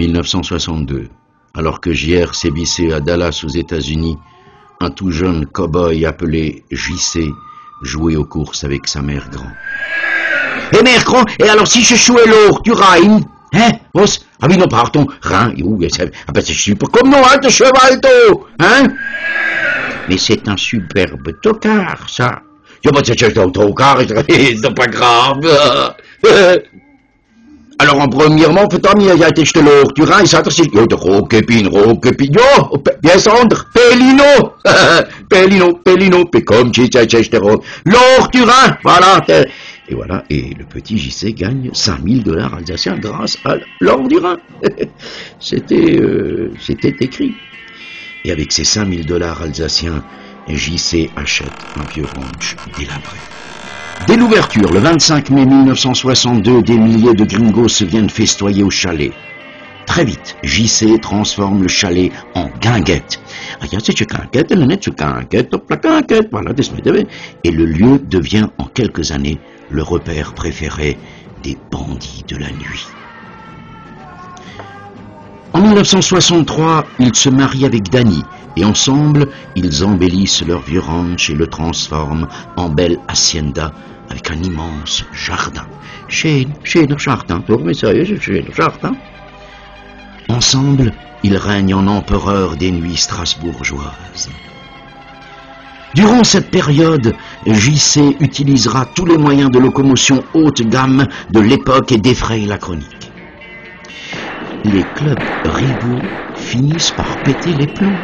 1962, alors que JR sévissait à Dallas aux États-Unis, un tout jeune cow-boy appelé JC jouait aux courses avec sa mère grand. Hé, mère grand, et alors si je jouais l'or, tu railles? Hein, Ross? Ah oui, non, pardon, rein, ah ben c'est super comme nom, hein, de cheval d'eau, hein? Mais c'est un superbe tocard, ça. Ja, maar c'est juste un tocard, c'est pas grave. Alors, premièrement, fais-toi mieux, il y a été jeté l'or, tu railles, ça, c'est... Yo, de roquepine, yo, bien Sandre, Pellino, comme tu sais, l'or, tu railles, voilà. Et voilà, et le petit JC gagne 5000 $ alsaciens grâce à l'or du Rhin. C'était écrit. Et avec ces 5000 $ alsaciens, JC achète un vieux ranch délabré. Dès l'ouverture, le 25 mai 1962, des milliers de gringos se viennent festoyer au chalet. Très vite, JC transforme le chalet en guinguette. Et le lieu devient en quelques années le repère préféré des bandits de la nuit. En 1963, il se marie avec Danny et ensemble, ils embellissent leur vieux ranch et le transforment en belle hacienda avec un immense jardin. Schöner Jardin, mais sérieux, schöner Jardin. Ensemble, ils règnent en empereurs des nuits strasbourgeoises. Durant cette période, JC utilisera tous les moyens de locomotion haute gamme de l'époque et défraye la chronique. Les clubs rivaux finissent par péter les plombs.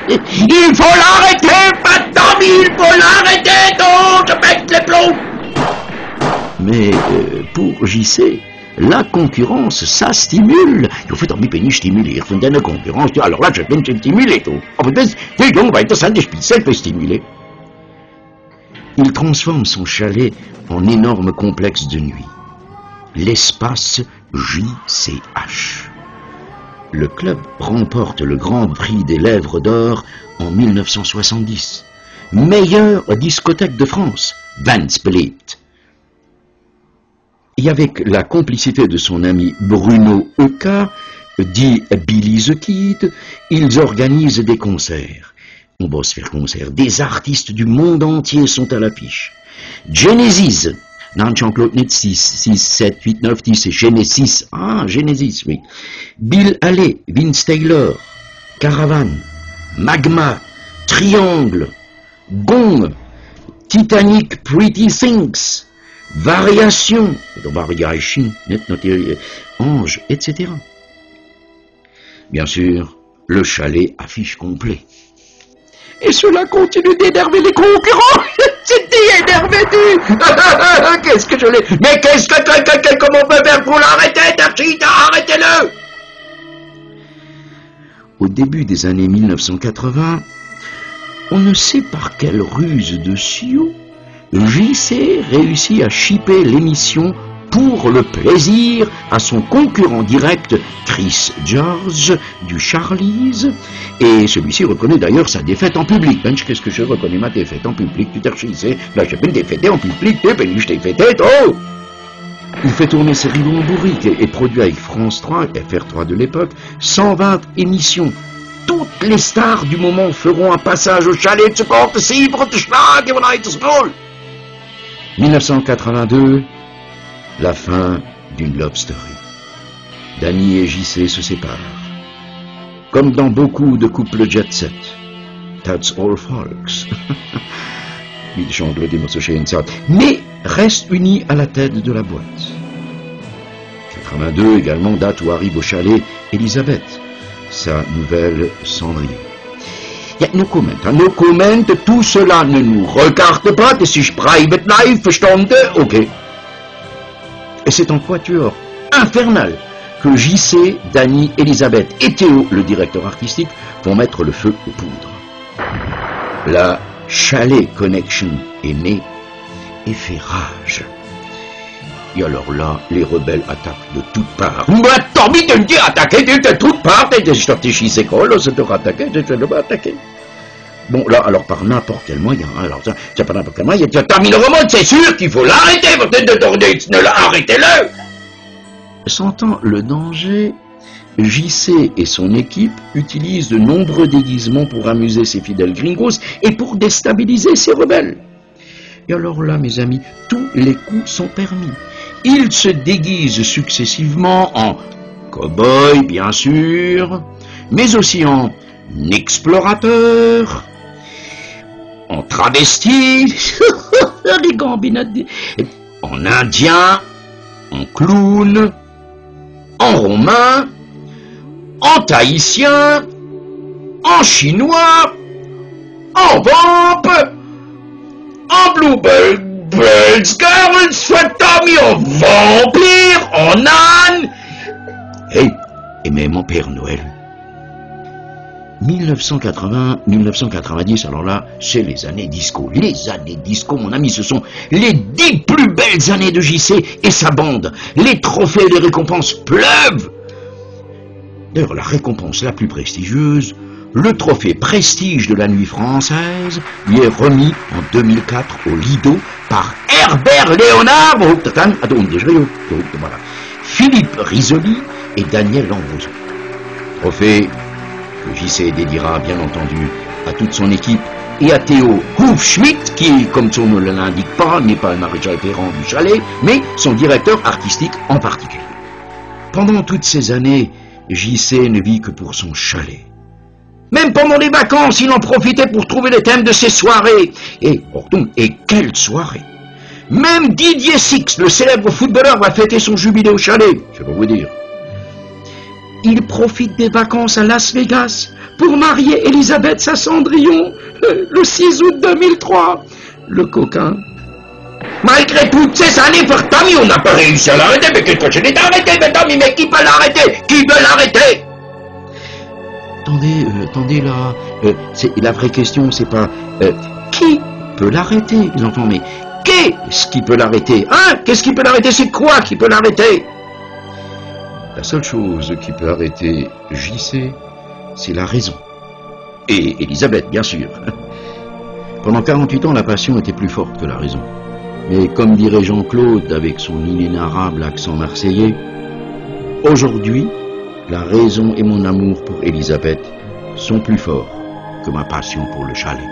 Il faut l'arrêter, madame, il faut l'arrêter, donc je pète les plombs. Mais pour JC, la concurrence, ça stimule. Il faut dormir péniche stimuler, il faut une concurrence. Alors là, je viens de stimuler tout. Peut stimuler. Il transforme son chalet en énorme complexe de nuit. L'espace JCH. Le club remporte le Grand Prix des Lèvres d'Or en 1970. Meilleure discothèque de France, Van Split. Et avec la complicité de son ami Bruno Euka, dit Billy the Kid, ils organisent des concerts. On va se faire concert. Des artistes du monde entier sont à l'affiche. Genesis. Non, Jean-Claude, 6, 7, 8, 9, 10, c'est Genesis. Ah, Genesis, oui. Bill Haley, Vince Taylor, Caravan, Magma, Triangle, Gong, Titanic, Pretty Things, Variation, Ange, etc. Bien sûr, le chalet affiche complet. Et cela continue d'énerver les concurrents. C'était énervé, tu. Qu'est-ce que je l'ai. Mais qu'est-ce que comment on peut faire pour l'arrêter, Tarchita? Arrêtez-le. Au début des années 1980, on ne sait par quelle ruse de Sioux, JC réussit à chipper l'émission pour le plaisir à son concurrent direct Chris George du Charlize, et celui-ci reconnaît d'ailleurs sa défaite en public. Ben, qu'est-ce que je reconnais ma défaite en public, tu t'es rechisé, là j'ai bien défaité en public, je t'ai défaité, oh. Il fait tourner ses rideaux en bourrique et produit avec France 3, FR3 de l'époque, 120 émissions. Toutes les stars du moment feront un passage au chalet de ce compte, 1982, la fin d'une love story. Danny et JC se séparent. Comme dans beaucoup de couples jet set. That's all folks. Mais restent unis à la tête de la boîte. 82 également, date où arrive au chalet Elisabeth, sa nouvelle Cendrillon. No comment, tout cela ne nous regarde pas, das ist private life, verstanden? Ok. Et c'est en quatuor infernal que JC, Danny, Elisabeth et Théo, le directeur artistique, vont mettre le feu aux poudres. La Chalet Connection est née et fait rage. Et alors là, les rebelles attaquent de toutes parts. Mais attends, mais tu me dis attaquer de toutes parts, c'est quoi, attaquer. Bon, là, alors par n'importe quel moyen, alors ça, c'est pas n'importe quel moyen, tu as terminé le roman, c'est sûr qu'il faut l'arrêter, arrêtez-le. Sentant le danger, JC et son équipe utilisent de nombreux déguisements pour amuser ses fidèles gringos et pour déstabiliser ses rebelles. Et alors là, mes amis, tous les coups sont permis. Ils se déguisent successivement en cow-boy, bien sûr, mais aussi en explorateur, en travesti, les gambinades, en indien, en clown, en romain, en tahitien, en chinois, en vamp, en bluebird girl, soit Tommy, en vampire, en âne, et même en Père Noël. 1980-1990, alors là, c'est les années disco. Les années disco, mon ami, ce sont les 10 plus belles années de JC et sa bande. Les trophées et les récompenses pleuvent. D'ailleurs, la récompense la plus prestigieuse, le trophée Prestige de la Nuit française, lui est remis en 2004 au Lido par Herbert Léonard, Philippe Risoli et Daniel Lambroso. Trophée que JC dédiera bien entendu à toute son équipe et à Théo Hufschmidt, qui, comme son nom ne l'indique pas, n'est pas le maréchal Ferrand du chalet, mais son directeur artistique en particulier. Pendant toutes ces années, JC ne vit que pour son chalet. Même pendant les vacances, il en profitait pour trouver les thèmes de ses soirées. Et quelle soirée! Même Didier Six, le célèbre footballeur, va fêter son jubilé au chalet, je peux vous dire. Il profite des vacances à Las Vegas pour marier Elisabeth sa Cendrillon le 6 août 2003. Le coquin. Malgré toutes ces années, pour Tommy, on n'a pas réussi à l'arrêter. Mais qu'est-ce que je l'ai arrêté, mais Tommy, mais qui peut l'arrêter? Qui veut l'arrêter? Attendez là. La vraie question, c'est pas qui peut l'arrêter, les enfants, mais qu'est-ce qui peut l'arrêter? Hein? Qu'est-ce qui peut l'arrêter? C'est quoi qui peut l'arrêter? La seule chose qui peut arrêter JC, c'est la raison. Et Elisabeth, bien sûr. Pendant 48 ans, la passion était plus forte que la raison. Mais comme dirait Jean-Claude avec son inénarrable accent marseillais, aujourd'hui, la raison et mon amour pour Elisabeth sont plus forts que ma passion pour le chalet.